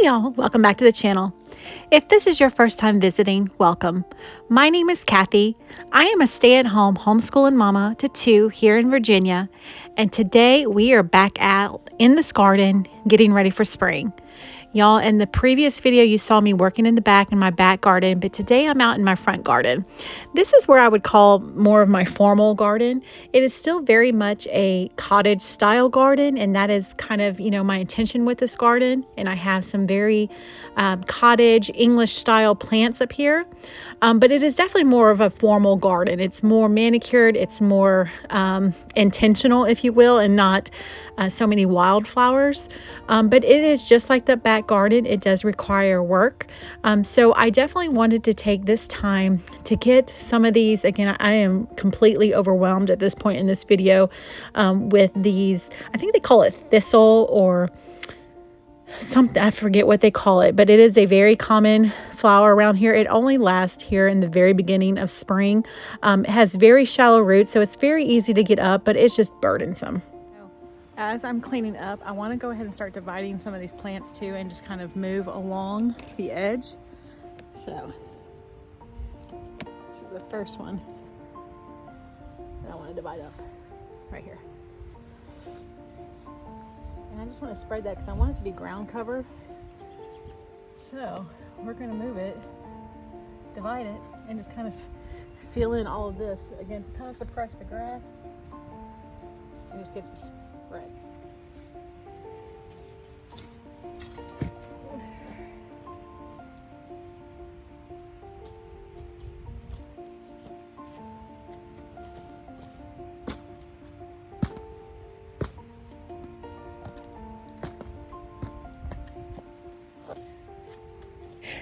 y'all, welcome back to the channel. If this is your first time visiting, welcome. My name is Kathy. I am a stay-at-home homeschooling mama to two here in Virginia, and today we are back out in this garden getting ready for spring. Y'all, in the previous video, you saw me working in the back in my back garden, but today I'm out in my front garden. This is where I would call more of my formal garden. It is still very much a cottage style garden, and that is kind of, my intention with this garden. And I have some very cottage English style plants up here, but it is definitely more of a formal garden. It's more manicured, it's more intentional, if you will, and not so many wildflowers, but it is just like the back garden. It does require work, so I definitely wanted to take this time to get some of these. Again, I am completely overwhelmed at this point in this video with these. I think they call it thistle or something, I forget what they call it, but it is a very common flower around here. It only lasts here in the very beginning of spring. It has very shallow roots, so it's very easy to get up, but it's just burdensome. As I'm cleaning up, I want to go ahead and start dividing some of these plants too and just kind of move along the edge. So this is the first one that I want to divide up right here. And I just want to spread that because I want it to be ground cover. So we're going to move it, divide it, and just kind of fill in all of this. Again, to kind of suppress the grass and just get this spread.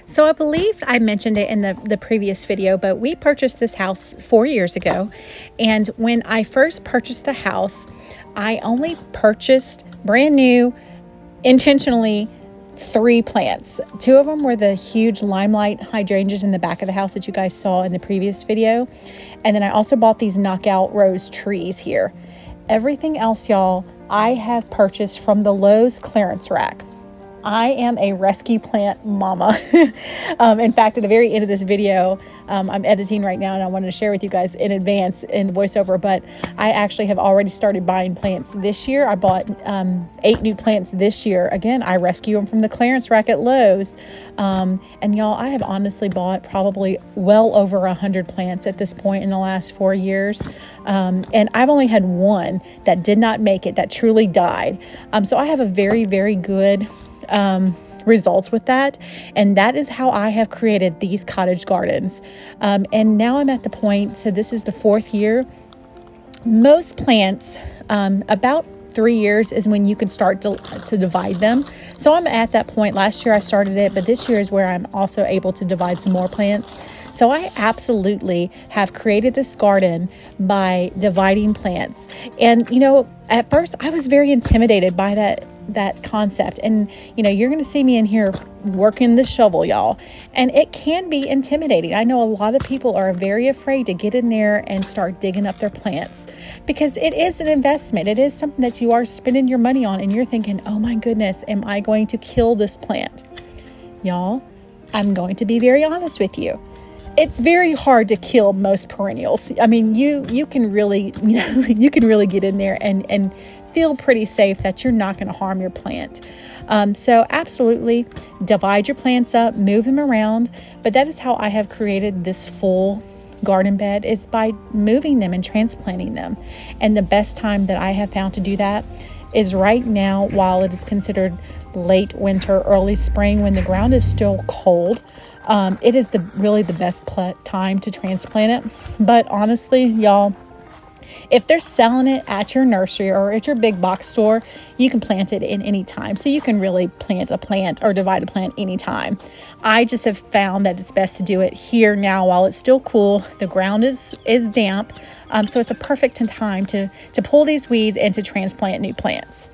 So I believe I mentioned it in the previous video, but we purchased this house 4 years ago. And when I first purchased the house, I only purchased brand new, intentionally, 3 plants. 2 of them were the huge limelight hydrangeas in the back of the house that you guys saw in the previous video. And then I also bought these knockout rose trees here. Everything else, y'all, I have purchased from the Lowe's clearance rack. I am a rescue plant mama. In fact, at the very end of this video, I'm editing right now and I wanted to share with you guys in advance in the voiceover, but I actually have already started buying plants this year. I bought 8 new plants this year. Again, I rescue them from the clearance rack at Lowe's. And y'all, I have honestly bought probably well over 100 plants at this point in the last 4 years. And I've only had one that did not make it, that truly died. So I have a very, very good results with that, and that is how I have created these cottage gardens. And now I'm at the point, so this is the 4th year. Most plants, about 3 years is when you can start to divide them. So I'm at that point. Last year I started it, but this year is where I'm also able to divide some more plants. So I absolutely have created this garden by dividing plants. And at first I was very intimidated by that concept. And you're going to see me in here working the shovel, y'all, and it can be intimidating. I know a lot of people are very afraid to get in there and start digging up their plants because it is an investment. It is something that you are spending your money on, and you're thinking, oh my goodness, am I going to kill this plant? Y'all, I'm going to be very honest with you. It's very hard to kill most perennials. I mean, you can really, you can really get in there and feel pretty safe that you're not going to harm your plant. So absolutely divide your plants up, move them around. But that is how I have created this full garden bed, is by moving them and transplanting them. And the best time that I have found to do that is right now, while it is considered late winter, early spring, when the ground is still cold. It is really the best time to transplant it. But honestly, y'all, if they're selling it at your nursery or at your big box store, you can plant it in any time. So you can really plant a plant or divide a plant anytime. I just have found that it's best to do it here now while it's still cool. The ground is damp. So it's a perfect time to pull these weeds and to transplant new plants.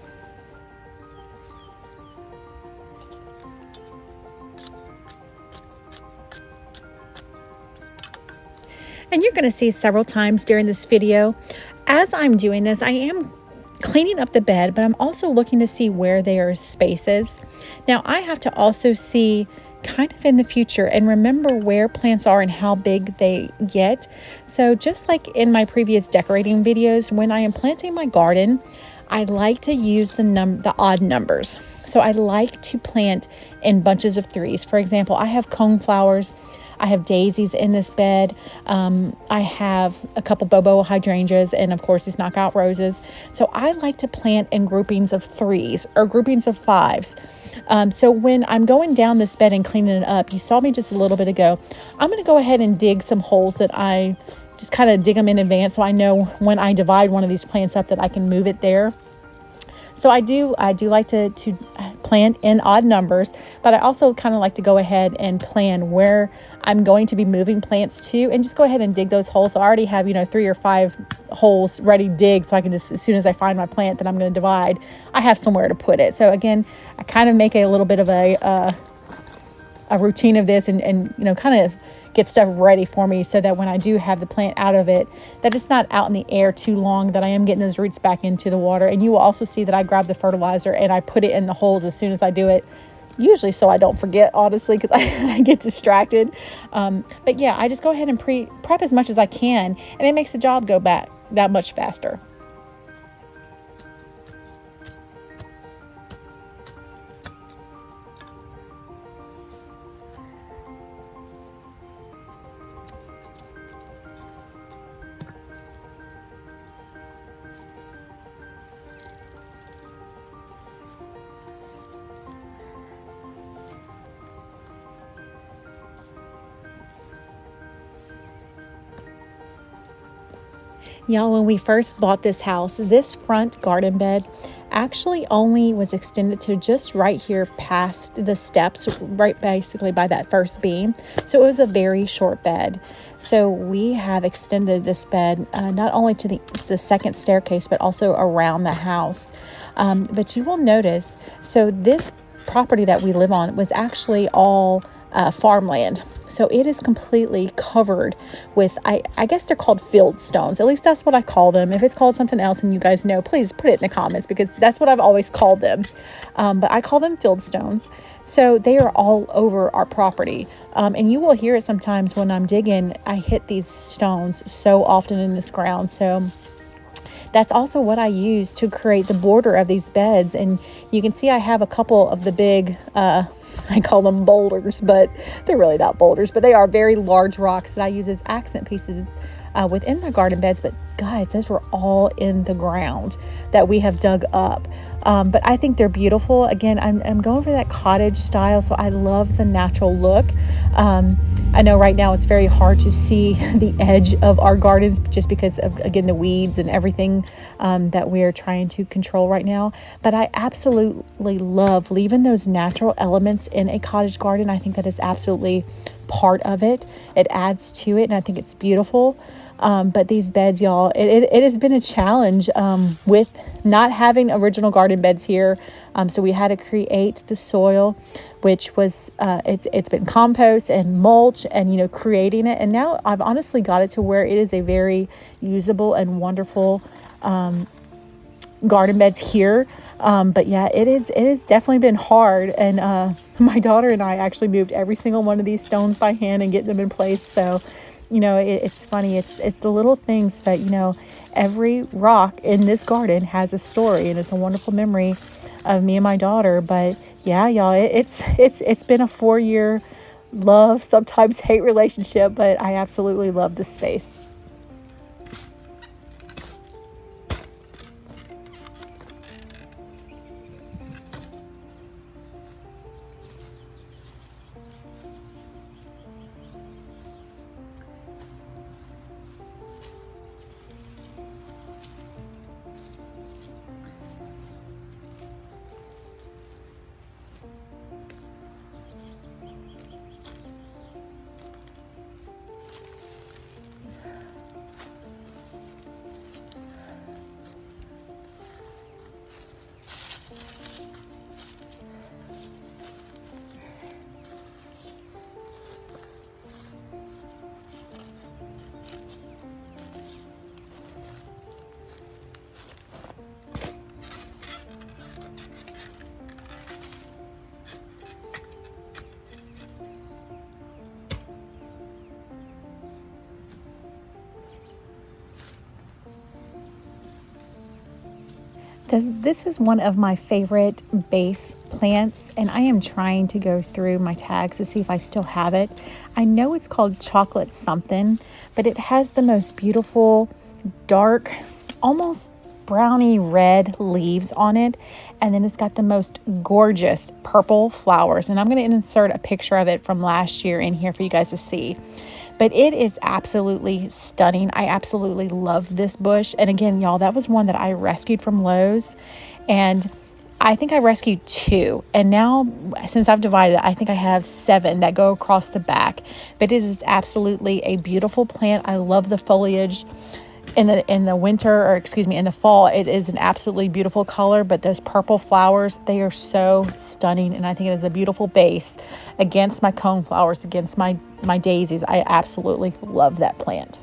And you're going to see several times during this video, as I'm doing this, I am cleaning up the bed, but I'm also looking to see where there are spaces. Now, I have to also see kind of in the future and remember where plants are and how big they get. So just like in my previous decorating videos, when I am planting my garden, I like to use the odd numbers. So I like to plant in bunches of threes. For example, I have coneflowers, I have daisies in this bed. I have a couple bobo hydrangeas and of course these knockout roses. So I like to plant in groupings of threes or groupings of fives. So when I'm going down this bed and cleaning it up, you saw me just a little bit ago, I'm going to go ahead and dig some holes that I just kind of dig them in advance so I know when I divide one of these plants up that I can move it there. So I do like to plant in odd numbers, but I also kind of like to go ahead and plan where I'm going to be moving plants to and just go ahead and dig those holes. So I already have, 3 or 5 holes ready to dig, so I can just, as soon as I find my plant that I'm going to divide, I have somewhere to put it. So again, I kind of make a little bit of a routine of this and kind of get stuff ready for me so that when I do have the plant out of it, that it's not out in the air too long, that I am getting those roots back into the water. And you will also see that I grab the fertilizer and I put it in the holes as soon as I do it, usually so I don't forget, honestly, because I get distracted. But yeah, I just go ahead and prep as much as I can, and it makes the job go back that much faster. Y'all, when we first bought this house, this front garden bed actually only was extended to just right here past the steps, right basically by that first beam. So it was a very short bed. So we have extended this bed not only to the second staircase, but also around the house. But you will notice, so this property that we live on was actually all farmland. So it is completely covered with, I guess they're called field stones. At least that's what I call them. If it's called something else and you guys know, please put it in the comments, because that's what I've always called them. But I call them field stones. So they are all over our property. And you will hear it sometimes when I'm digging. I hit these stones so often in this ground. So that's also what I use to create the border of these beds. And you can see I have a couple of the big, I call them boulders, but they're really not boulders, but they are very large rocks that I use as accent pieces within the garden beds. But guys, those were all in the ground that we have dug up. But I think they're beautiful. Again, I'm going for that cottage style, so I love the natural look. I know right now it's very hard to see the edge of our gardens just because of, again, the weeds and everything that we are trying to control right now. But I absolutely love leaving those natural elements in a cottage garden. I think that is absolutely part of it. It adds to it, and I think it's beautiful. But these beds, y'all, it has been a challenge with not having original garden beds here. So we had to create the soil, which was it's been compost and mulch and creating it. And now I've honestly got it to where it is a very usable and wonderful garden beds here. But yeah, it has definitely been hard. And my daughter and I actually moved every single one of these stones by hand and get them in place. So it's funny. It's the little things, but every rock in this garden has a story, and it's a wonderful memory of me and my daughter. But yeah, y'all, it's been a 4-year love, sometimes hate relationship, but I absolutely love this space. This is one of my favorite base plants, and I am trying to go through my tags to see if I still have it. I know it's called chocolate something, but it has the most beautiful, dark, almost brownie red leaves on it, and then it's got the most gorgeous purple flowers. And I'm going to insert a picture of it from last year in here for you guys to see. But it is absolutely stunning. I absolutely love this bush. And again, y'all, that was one that I rescued from Lowe's. And I think I rescued 2. And now, since I've divided, I think I have 7 that go across the back. But it is absolutely a beautiful plant. I love the foliage. In the winter, or excuse me, in the fall, it is an absolutely beautiful color, but those purple flowers, they are so stunning, and I think it is a beautiful base against my cone flowers, against my daisies. I absolutely love that plant.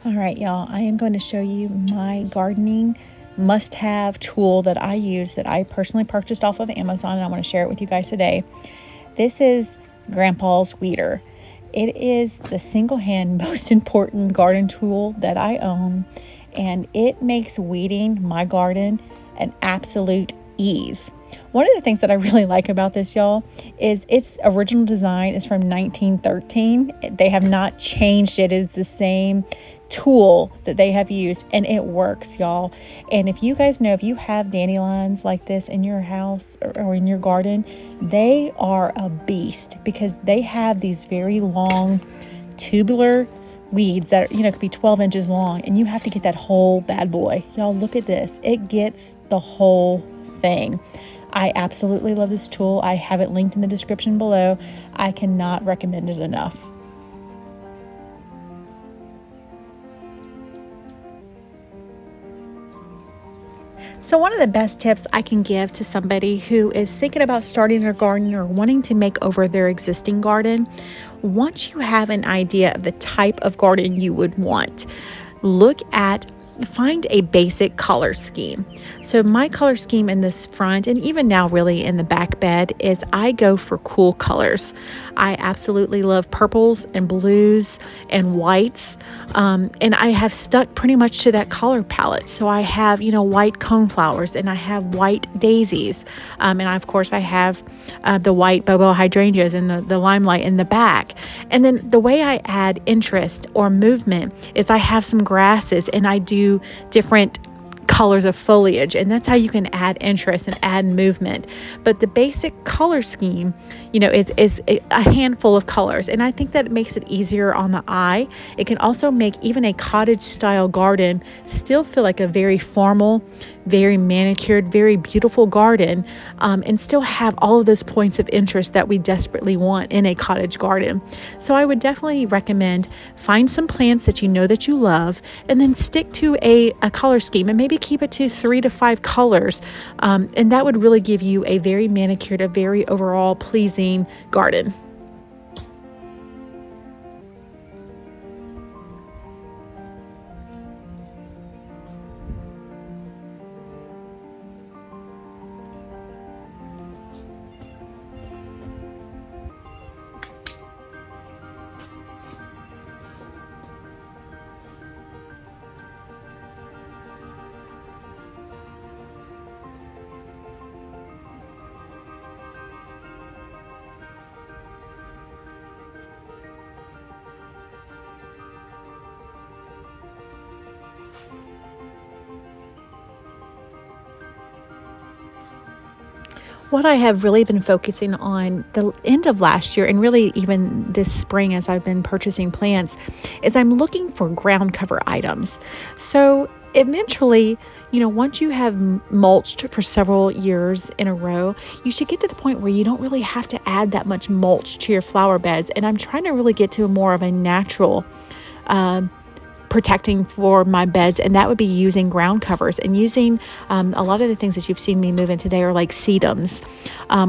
All right, y'all, I am going to show you my gardening must-have tool that I use, that I personally purchased off of Amazon, and I want to share it with you guys today. This is Grandpa's weeder. It is the single-hand most important garden tool that I own, and it makes weeding my garden an absolute ease. One of the things that I really like about this, y'all, is its original design is from 1913. They have not changed it. It is the same tool that they have used, and it works, y'all. And if you guys know, if you have dandelions like this in your house or in your garden, they are a beast because they have these very long tubular weeds that could be 12 inches long, and you have to get that whole bad boy. Y'all, look at this. It gets the whole thing. I absolutely love this tool. I have it linked in the description below. I cannot recommend it enough. So one of the best tips I can give to somebody who is thinking about starting a garden or wanting to make over their existing garden, once you have an idea of the type of garden you would want, find a basic color scheme. So my color scheme in this front, and even now really in the back bed, is I go for cool colors. I absolutely love purples and blues and whites, and I have stuck pretty much to that color palette. So I have white coneflowers, and I have white daisies, and of course I have the white bobo hydrangeas and the limelight in the back. And then the way I add interest or movement is I have some grasses, and I do different colors of foliage, and that's how you can add interest and add movement. But the basic color scheme, is a handful of colors, and I think that it makes it easier on the eye. It can also make even a cottage style garden still feel like a very formal, very manicured, very beautiful garden, and still have all of those points of interest that we desperately want in a cottage garden. So I would definitely recommend find some plants that you know that you love, and then stick to a color scheme, and maybe keep it to 3 to 5 colors, and that would really give you a very manicured, a very overall pleasing garden. what I have really been focusing on the end of last year and really even this spring as I've been purchasing plants is I'm looking for ground cover items. So eventually, once you have mulched for several years in a row, you should get to the point where you don't really have to add that much mulch to your flower beds. And I'm trying to really get to more of a natural protecting for my beds, and that would be using ground covers and using a lot of the things that you've seen me move in today are like sedums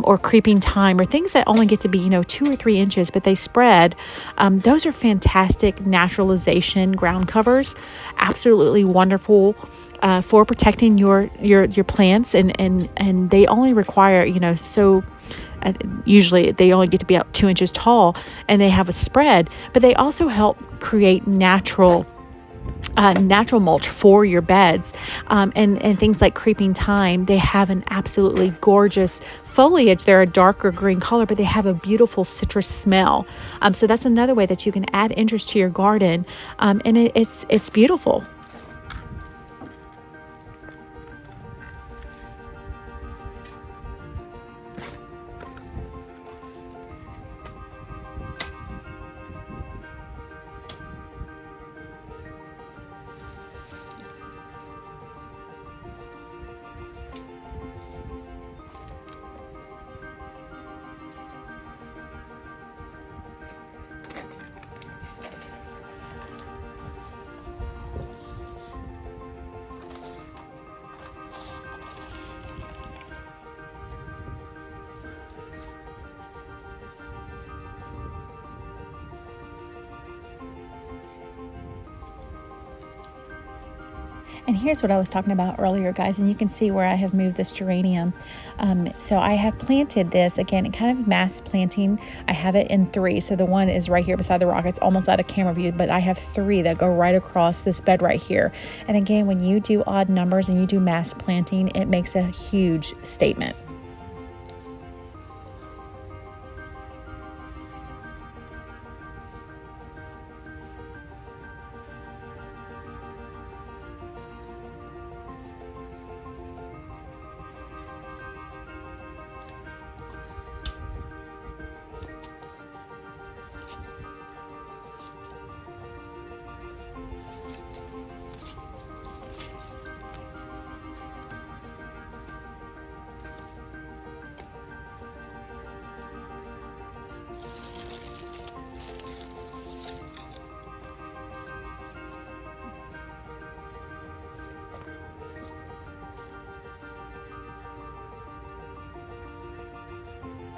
or creeping thyme or things that only get to be 2 or 3 inches, but they spread. Those are fantastic naturalization ground covers, absolutely wonderful for protecting your plants, and they only require usually they only get to be about 2 inches tall, and they have a spread, but they also help create natural mulch for your beds, and things like creeping thyme. They have an absolutely gorgeous foliage. They're a darker green color, but they have a beautiful citrus smell. So that's another way that you can add interest to your garden, and it's beautiful. And here's what I was talking about earlier, guys, and you can see where I have moved this geranium. So I have planted this, again, kind of mass planting. I have it in 3. So the one is right here beside the rock. It's almost out of camera view, but I have 3 that go right across this bed right here. And again, when you do odd numbers and you do mass planting, it makes a huge statement.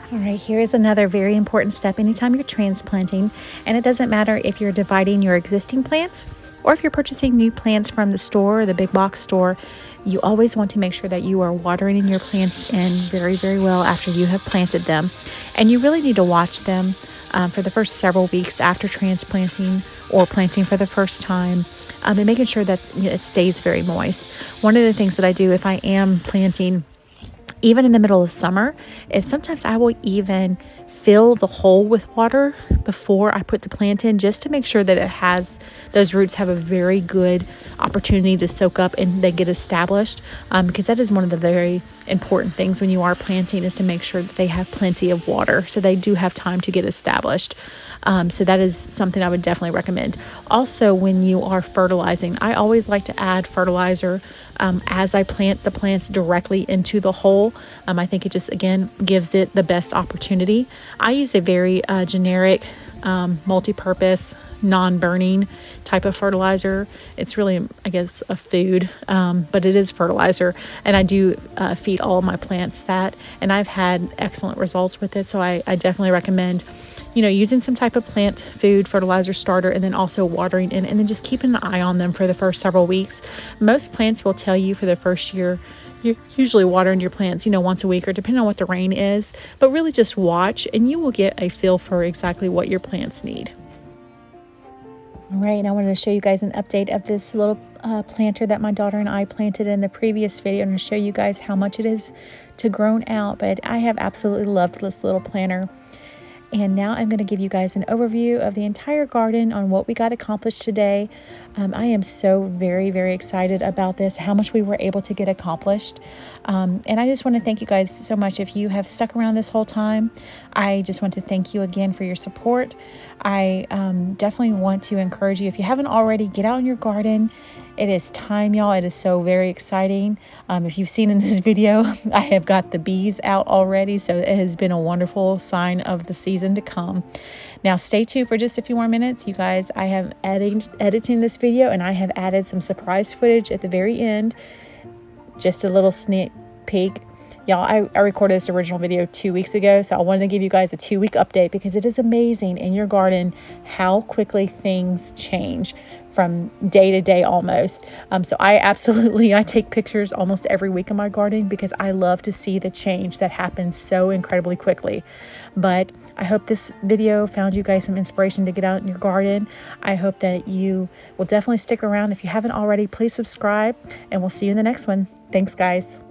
All right, here is another very important step anytime you're transplanting, and it doesn't matter if you're dividing your existing plants or if you're purchasing new plants from the store or the big box store. You always want to make sure that you are watering your plants in very, very well after you have planted them, and you really need to watch them for the first several weeks after transplanting or planting for the first time, and making sure that it stays very moist. One of the things that I do if I am planting even in the middle of summer is sometimes I will even fill the hole with water before I put the plant in, just to make sure that those roots have a very good opportunity to soak up and they get established, because that is one of the very important things when you are planting, is to make sure that they have plenty of water so they do have time to get established. So that is something I would definitely recommend. Also, when you are fertilizing, I always like to add fertilizer as I plant the plants directly into the hole. I think it just, again, gives it the best opportunity. I use a very generic, multi-purpose, non-burning type of fertilizer. It's really, I guess, a food, but it is fertilizer, and I do feed all of my plants that, and I've had excellent results with it. So I definitely recommend using some type of plant food fertilizer starter, and then also watering in, and then just keeping an eye on them for the first several weeks. Most plants will tell you for the first year, you're usually watering your plants, once a week, or depending on what the rain is, but really just watch and you will get a feel for exactly what your plants need. All right, and I wanted to show you guys an update of this little planter that my daughter and I planted in the previous video. I'm going to show you guys how much it is to grown out, but I have absolutely loved this little planter. And now I'm going to give you guys an overview of the entire garden on what we got accomplished today. I am so very, very excited about this, how much we were able to get accomplished. And I just want to thank you guys so much. If you have stuck around this whole time, I just want to thank you again for your support. I definitely want to encourage you, if you haven't already, get out in your garden. It is time, y'all. It is so very exciting. If you've seen in this video, I have got the bees out already, so it has been a wonderful sign of the season to come. Now, stay tuned for just a few more minutes, you guys. I have editing this video, and I have added some surprise footage at the very end. Just a little sneak peek. Y'all, I recorded this original video 2 weeks ago, so I wanted to give you guys a 2-week update because it is amazing in your garden how quickly things change from day to day almost. So I take pictures almost every week in my garden because I love to see the change that happens so incredibly quickly. But I hope this video found you guys some inspiration to get out in your garden. I hope that you will definitely stick around. If you haven't already, please subscribe, and we'll see you in the next one. Thanks, guys.